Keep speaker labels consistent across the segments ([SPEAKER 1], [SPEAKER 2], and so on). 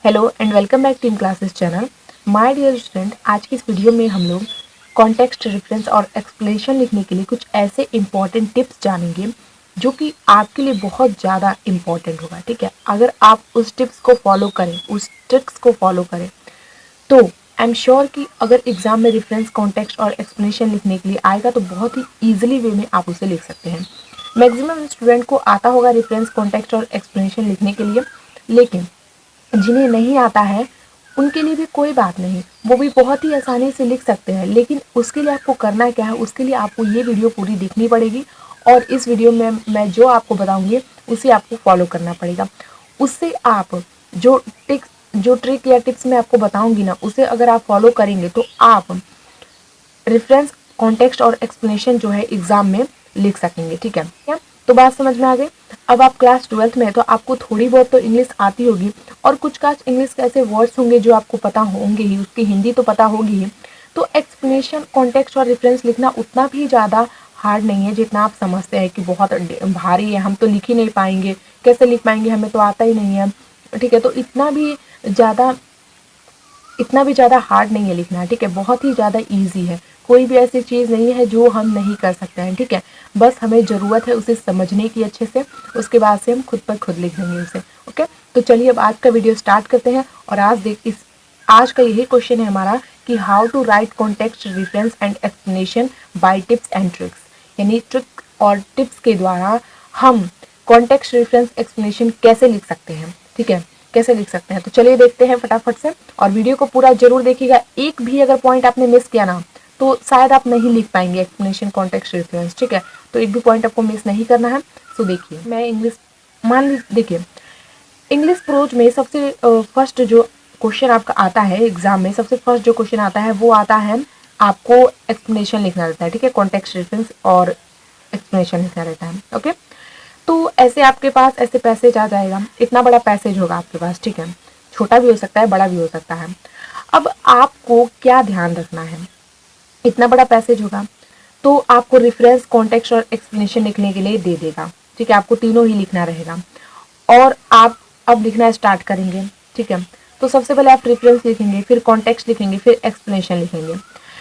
[SPEAKER 1] Hello and welcome back team classes channel. My dear student, आज की इस video में हम लोग कॉन्टेक्स्ट, रेफरेंस और एक्सप्लेनेशन लिखने के लिए कुछ ऐसे इंपॉर्टेंट टिप्स जानेंगे जो कि आपके लिए बहुत ज़्यादा इंपॉर्टेंट होगा। ठीक है, अगर आप उस टिप्स को फॉलो करें, उस ट्रिक्स को फॉलो करें, तो आई एम श्योर कि अगर एग्जाम में रेफरेंस, कॉन्टेक्स्ट और एक्सप्लेनेशन लिखने के लिए आएगा तो बहुत ही ईजिली वे में आप उसे लिख सकते हैं। मैक्सिमम स्टूडेंट को आता होगा रेफरेंस, कॉन्टेक्स्ट और एक्सप्लेनेशन लिखने के लिए, लेकिन जिन्हें नहीं आता है उनके लिए भी कोई बात नहीं, वो भी बहुत ही आसानी से लिख सकते हैं। लेकिन उसके लिए आपको करना क्या है, उसके लिए आपको ये वीडियो पूरी देखनी पड़ेगी और इस वीडियो में मैं जो आपको बताऊंगी उसे आपको फॉलो करना पड़ेगा। उससे आप जो ट्रिक या टिप्स मैं आपको बताऊंगी ना, उसे अगर आप फॉलो करेंगे तो आप रेफरेंस, कॉन्टेक्स्ट और एक्सप्लेनेशन जो है एग्जाम में लिख सकेंगे। ठीक है क्या? तो बात समझ में आ गई। अब आप क्लास 12th में है तो आपको थोड़ी बहुत तो इंग्लिश आती होगी और कुछ काच इंग्लिश के ऐसे वर्ड्स होंगे जो आपको पता होंगे ही, उसकी हिंदी तो पता होगी ही। तो एक्सप्लेनेशन, कॉन्टेक्स्ट और रेफरेंस लिखना उतना भी ज़्यादा हार्ड नहीं है जितना आप समझते हैं कि बहुत भारी है, हम तो लिख ही नहीं पाएंगे, कैसे लिख पाएंगे, हमें तो आता ही नहीं है। ठीक है, तो इतना भी ज़्यादा हार्ड नहीं है लिखना। ठीक है, बहुत ही ज़्यादा ईजी है। कोई भी ऐसी चीज़ नहीं है जो हम नहीं कर सकते हैं। ठीक है, बस हमें ज़रूरत है उसे समझने की अच्छे से, उसके बाद से हम खुद पर खुद लिख देंगे उसे। ओके, तो चलिए अब आज का वीडियो स्टार्ट करते हैं। और आज का यही क्वेश्चन है हमारा कि how to write context, reference and explanation by tips and tricks. यानी ट्रिक और टिप्स के द्वारा हम कॉन्टेक्स्ट, रेफरेंस, एक्सप्लेनेशन कैसे लिख सकते हैं। ठीक है, कैसे लिख सकते हैं, तो चलिए देखते हैं फटाफट से। और वीडियो को पूरा जरूर देखिएगा। एक भी अगर पॉइंट आपने मिस किया ना तो शायद आप नहीं लिख पाएंगे एक्सप्लेनेशन, कॉन्टेक्स्ट, रेफरेंस। ठीक है, तो एक भी पॉइंट आपको मिस नहीं करना है। तो देखिए, मैं इंग्लिश देखिए, इंग्लिश प्रोज में सबसे फर्स्ट जो क्वेश्चन आपका आता है एग्जाम में, सबसे फर्स्ट जो क्वेश्चन आता है वो आता है, आपको एक्सप्लेनेशन लिखना रहता है। ठीक है, कॉन्टेक्स्ट, रेफरेंस और एक्सप्लेनेशन लिखना रहता है। ओके, तो ऐसे आपके पास ऐसे पैसेज आ जाएगा, इतना बड़ा पैसेज होगा आपके पास। ठीक है, छोटा भी हो सकता है, बड़ा भी हो सकता है। अब आपको क्या ध्यान रखना है, इतना बड़ा पैसेज होगा तो आपको रेफरेंस, कॉन्टेक्स्ट और एक्सप्लेनेशन लिखने के लिए दे देगा। ठीक है, आपको तीनों ही लिखना रहेगा और आप अब लिखना स्टार्ट करेंगे। ठीक है, तो सबसे पहले आप रेफरेंस लिखेंगे, फिर कॉन्टेक्स्ट लिखेंगे, फिर एक्सप्लेनेशन लिखेंगे।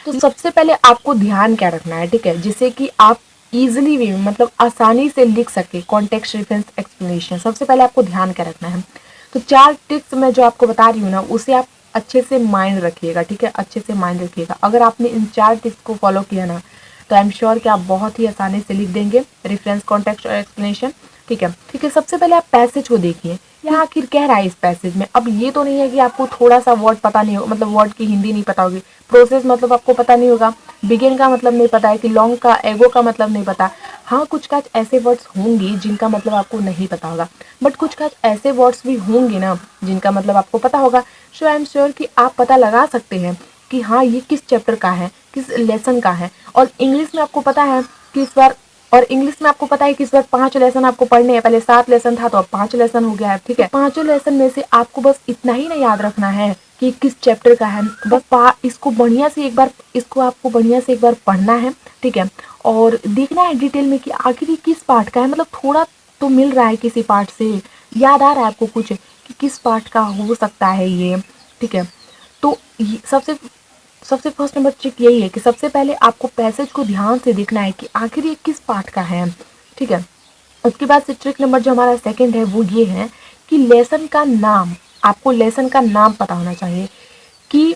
[SPEAKER 1] तो सबसे पहले आपको ध्यान क्या रखना है, ठीक है, जिससे कि आप इजिली वे में, मतलब आसानी से लिख सके कॉन्टेक्स्ट, रेफरेंस, एक्सप्लेनेशन। सबसे पहले आपको ध्यान क्या रखना है, तो 4 टिप्स मैं जो आपको बता रही हूँ ना, उसे आप अच्छे से माइंड रखिएगा। ठीक है, अच्छे से माइंड रखिएगा। अगर आपने इन 4 टिप्स को फॉलो किया ना तो आई एम श्योर कि आप बहुत ही आसानी से लिख देंगे रेफरेंस, कॉन्टेक्स्ट और एक्सप्लेनेशन। ठीक है, ठीक है, सबसे पहले आप पैसेज को देखिए, यहाँ आखिर कह रहा है इस पैसेज में। अब ये तो नहीं है कि आपको थोड़ा सा वर्ड पता नहीं हो, मतलब वर्ड की हिंदी नहीं पता होगी, प्रोसेस मतलब आपको पता नहीं होगा, बिगिन का मतलब नहीं पता है, कि लॉन्ग का, एगो का मतलब नहीं पता। हाँ, कुछ काच ऐसे वर्ड्स होंगे जिनका मतलब आपको नहीं पता होगा, बट कुछ काच ऐसे वर्ड्स भी होंगे ना जिनका मतलब आपको पता होगा। सो आई एम श्योर कि आप पता लगा सकते हैं कि हाँ, ये किस चैप्टर का है, किस लेसन का है। और इंग्लिश में आपको पता है कि इस बार कि इस बार 5 लेसन आपको पढ़ने हैं। पहले 7 लेसन था तो अब 5 लेसन हो गया है। ठीक है, 5 लेसन में से आपको बस इतना ही ना याद रखना है कि किस चैप्टर का है, बस इसको आपको बढ़िया से एक बार पढ़ना है। ठीक है, और देखना है डिटेल में कि आखिर ये किस पार्ट का है, मतलब थोड़ा तो मिल रहा है किसी पार्ट से, याद आ रहा है आपको कुछ कि किस पार्ट का हो सकता है ये। ठीक है, तो सबसे फर्स्ट नंबर ट्रिक यही है कि सबसे पहले आपको पैसेज को ध्यान से देखना है कि आखिर ये किस पार्ट का है। ठीक है, उसके बाद से ट्रिक नंबर जो हमारा सेकंड है वो ये है कि लेसन का नाम, आपको लेसन का नाम पता होना चाहिए। कि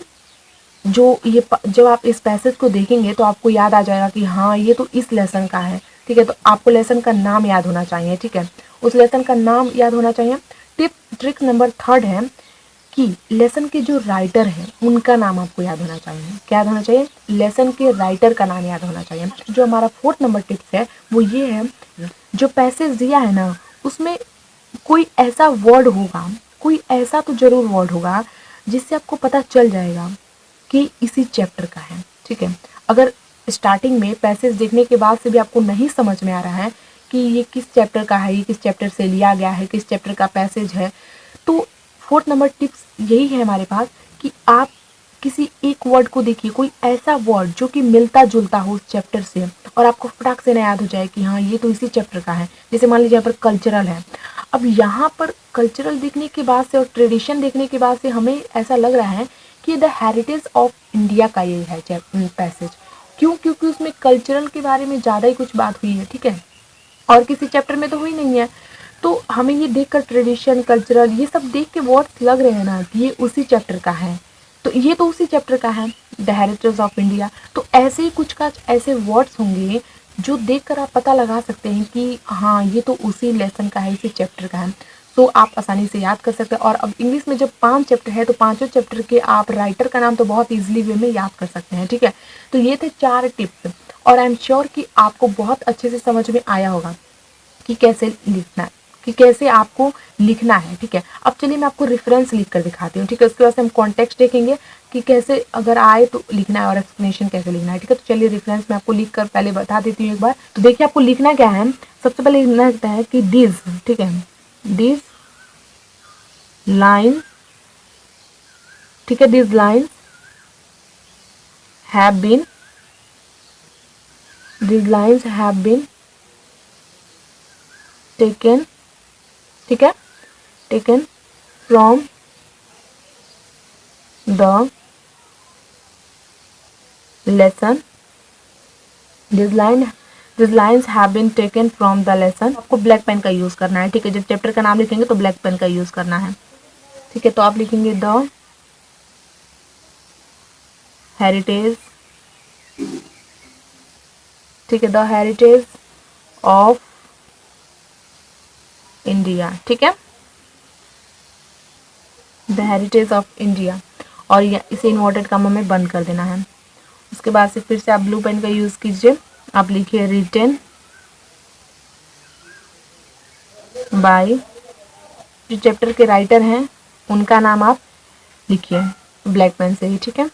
[SPEAKER 1] जब आप इस पैसेज को देखेंगे तो आपको याद आ जाएगा कि हाँ, ये तो इस लेसन का है। ठीक है, तो आपको लेसन का नाम याद होना चाहिए। ठीक है, उस लेसन का नाम याद होना चाहिए। ट्रिक नंबर थर्ड है कि लेसन के जो राइटर हैं उनका नाम आपको याद होना चाहिए। क्या याद होना चाहिए? लेसन के राइटर का नाम याद होना चाहिए। जो हमारा फोर्थ नंबर टिप्स है वो ये है, जो पैसेज दिया है ना उसमें कोई ऐसा वर्ड होगा, कोई ऐसा तो जरूर वर्ड होगा जिससे आपको पता चल जाएगा कि इसी चैप्टर का है। ठीक है, अगर स्टार्टिंग में पैसेज देखने के बाद से भी आपको नहीं समझ में आ रहा है कि ये किस चैप्टर का है, ये किस चैप्टर से लिया गया है, किस चैप्टर का पैसेज है, तो फोर्थ नंबर टिप्स यही है हमारे पास कि आप किसी एक वर्ड को देखिए, कोई ऐसा वर्ड जो कि मिलता जुलता हो उस चैप्टर से और आपको फटाक से ना याद हो जाए कि हाँ, ये तो इसी चैप्टर का है। जैसे मान लीजिए यहाँ पर कल्चरल है, अब यहाँ पर कल्चरल देखने के बाद से और ट्रेडिशन देखने के बाद से हमें ऐसा लग रहा है कि द हेरिटेज ऑफ इंडिया का ये है पैसेज। क्यों? क्योंकि उसमें कल्चरल के बारे में ज़्यादा ही कुछ बात हुई है, ठीक है, और किसी चैप्टर में तो हुई नहीं है। तो हमें ये देखकर ट्रेडिशन, कल्चरल, ये सब देख के वर्ड्स लग रहे हैं ना कि ये उसी चैप्टर का है, तो ये तो उसी चैप्टर का है, द हेरिटेज ऑफ इंडिया। तो ऐसे ही कुछ का ऐसे वर्ड्स होंगे जो देखकर आप पता लगा सकते हैं कि हाँ ये तो उसी लेसन का है, इसी चैप्टर का है। तो आप आसानी से याद कर सकते हैं। और अब इंग्लिश में जब 5 चैप्टर है तो पांचों चैप्टर के आप राइटर का नाम तो बहुत ईजिली वे में याद कर सकते हैं, ठीक है। तो ये थे 4 टिप्स, और आई एम श्योर कि आपको बहुत अच्छे से समझ में आया होगा कि कैसे लिखना है, कि कैसे आपको लिखना है, ठीक है। अब चलिए मैं आपको रेफरेंस लिख कर दिखाती हूँ, ठीक है। उसके बाद से हम कॉन्टेक्स्ट देखेंगे कि कैसे अगर आए तो लिखना है और एक्सप्लेनेशन कैसे लिखना है, ठीक है। तो चलिए रेफरेंस मैं आपको लिख कर पहले बता देती हूँ एक बार। तो देखिए आपको लिखना क्या है, सबसे पहले लिखना होता है कि दिस, ठीक है, दिस लाइन, ठीक है, this line have been, these lines have been taken, ठीक है, taken from the lesson, these lines have been taken from the lesson। आपको ब्लैक पेन का यूज करना है, ठीक है। जब चैप्टर का नाम लिखेंगे तो ब्लैक पेन का यूज करना है, ठीक है। तो आप लिखेंगे द हेरिटेज, ठीक है, द हेरिटेज ऑफ इंडिया, ठीक है, द हेरिटेज ऑफ इंडिया, और इसे इन्वर्टेड कॉमा में बंद कर देना है। उसके बाद से फिर से आप ब्लू पेन का यूज कीजिए, आप लिखिए रिटन बाय, जो चैप्टर के राइटर हैं उनका नाम आप लिखिए ब्लैक पेन से ही, ठीक है,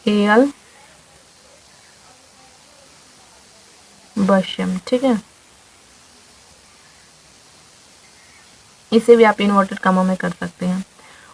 [SPEAKER 1] एल बशम, ठीक है। इसे भी आप इन्वर्टेड कॉमा में कर सकते हैं।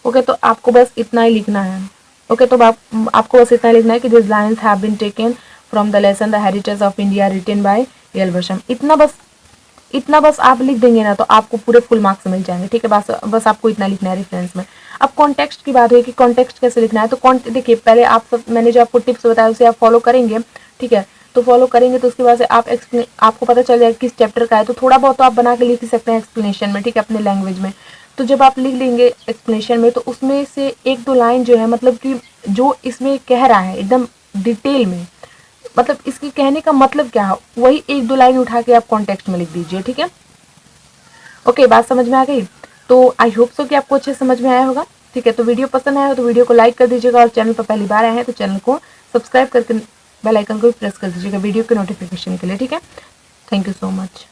[SPEAKER 1] ओके, तो आपको बस इतना ही लिखना है। ओके, तो आपको बस इतना लिखना है कि this lines have been taken from the lesson the heritage of India written by L Basham. इतना बस आप लिख देंगे ना तो आपको पूरे फुल मार्क्स मिल जाएंगे, ठीक है। बस आपको इतना लिखना है रेफरेंस में। अब कॉन्टेक्स्ट की बात हुई कि कॉन्टेक्स्ट कैसे लिखना है, तो देखिए पहले आप सब, मैंने जो आपको टिप्स बताया उसे आप फॉलो करेंगे, ठीक है। तो फॉलो करेंगे तो उसके बाद से आपको पता चल जाएगा किस चैप्टर का है। तो थोड़ा बहुत तो आप बना के लिख ही सकते हैं एक्सप्लेनेशन में, ठीक है, अपने लैंग्वेज में। तो जब आप लिख लेंगे एक्सप्लेनेशन में तो उसमें से 1-2 लाइन जो है, मतलब कि जो इसमें कह रहा है एकदम डिटेल में, मतलब इसके कहने का मतलब क्या है, वही 1-2 लाइन उठा के आप कॉन्टेक्स्ट में लिख दीजिए, ठीक है। ओके, बात समझ में आ गई। तो आई होप सो कि आपको अच्छे समझ में आया होगा, ठीक है। तो वीडियो पसंद आया हो तो वीडियो को लाइक कर दीजिएगा, और चैनल पर पहली बार आए हैं तो चैनल को सब्सक्राइब करके बेल आइकन को भी प्रेस कर दीजिएगा वीडियो के नोटिफिकेशन के लिए, ठीक है। Thank you so much.